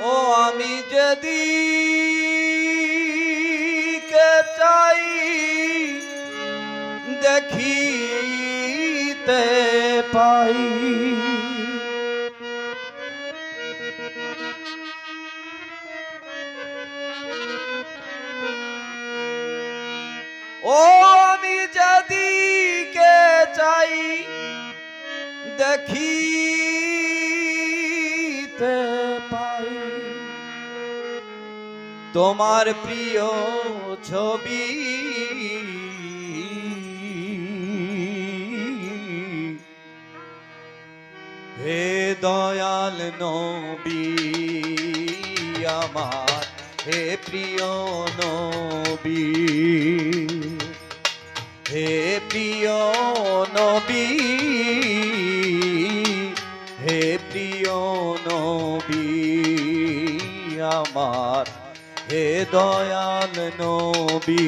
ও আমি যেদিকে চাই দেখিতে পাই, ও আমি যেদিকে চাই দেখিতে পাই তোমার প্রিয় ছবি। হে দয়াল নবী আমার, হে প্রিয় নবী, হে প্রিয় নবী, হে প্রিয় নবী আমার, হে দয়াল নবী।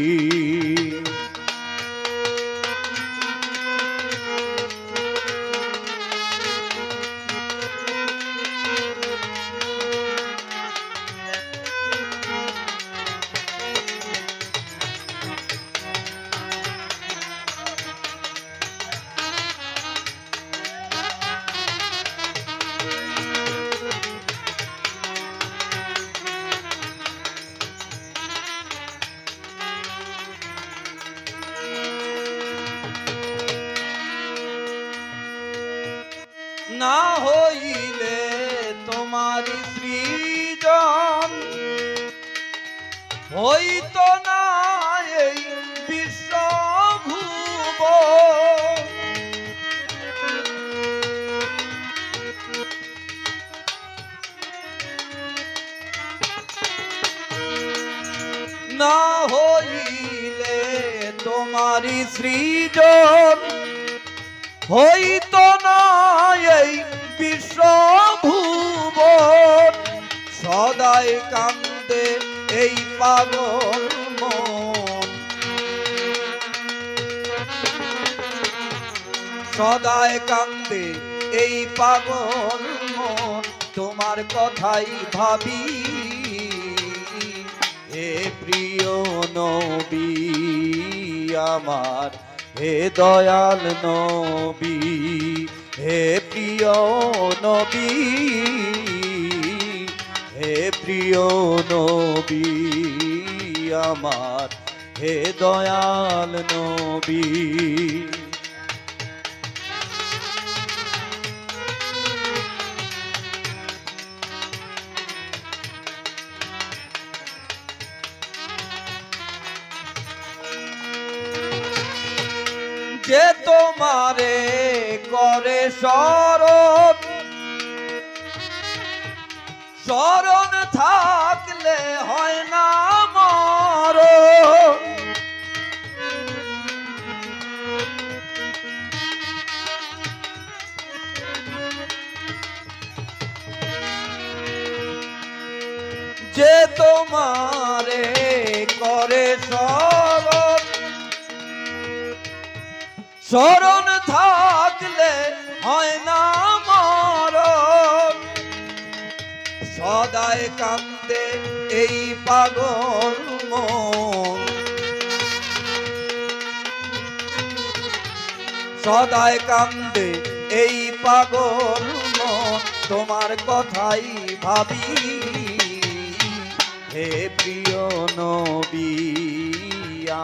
না হইলে তোমার সৃজন হইতো না এই বিশ্বভুব। না হইলে তোমার সৃজন হইতো না এই বিশ্বভুবন। সদাই কান্দে এই পাগল মন, সদাই কান্দে এই পাগল মন, তোমার কথাই ভাবি। হে প্রিয় নবী আমার, হে দয়াল নবী, হে প্রিয় নবী, হে প্রিয় নবী আমার, হে দয়াল নবী। যে তোমারে করে শরণ, শরণ থাকলে হয় না মরণ। যে তোমারে করে শরণ, শরণ থাকলে হয় না মরণ। সদাই কান্দে এই পাগল মন, সদাই কান্দে এই পাগল মন, তোমার কথাই ভাবি। হে প্রিয় নবী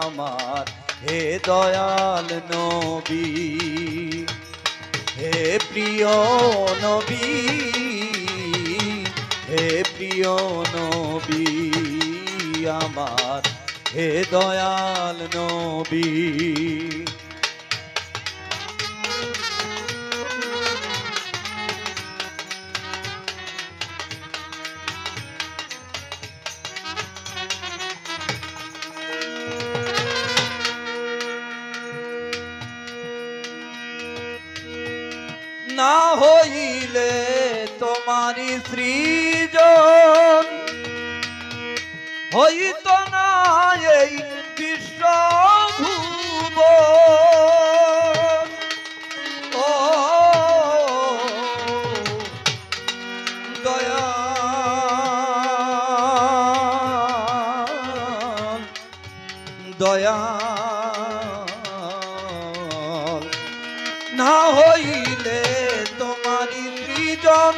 আমার, হে দয়াল নবী, হে প্রিয় নবী, হে প্রিয় নবী আমার, হে দয়াল নবী। না হইলে তোমারি সৃজন হইতো না এই বিশ্বভুবন। ও দয়া দয়াল না হইলে তোমারি সৃজন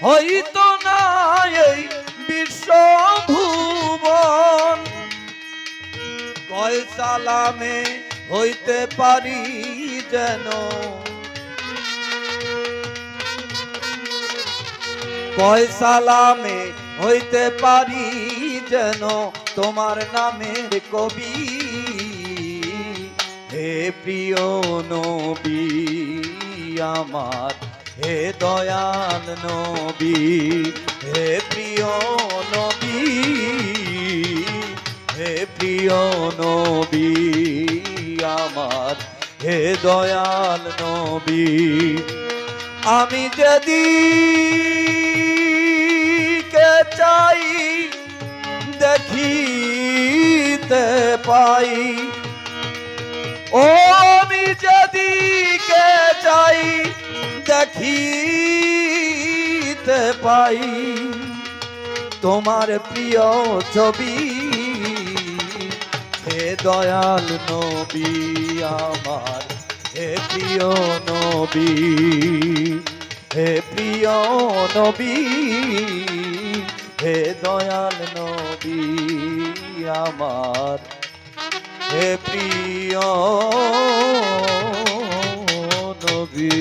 হইতো না এই বিশ্বভুবন। কয় সালামে হইতে পারি যেন, কয় সালামে হইতে পারি যেন তোমার নামের কবি। হে প্রিয় নবী আমার, হে দয়াল নবী, হে প্রিয় নবী, হে প্রিয় নবী আমার, হে দয়াল নবী। আমি যেদিকে চাই দেখিতে পাই, ও আমি যেদিকে চাই দেখিতে পাই তোমার প্রিয় ছবি। হে দয়াল নবী আমার, হে প্রিয় নবী, হে প্রিয় নবী, হে দয়াল নবী আমার, হে প্রিয় নবী।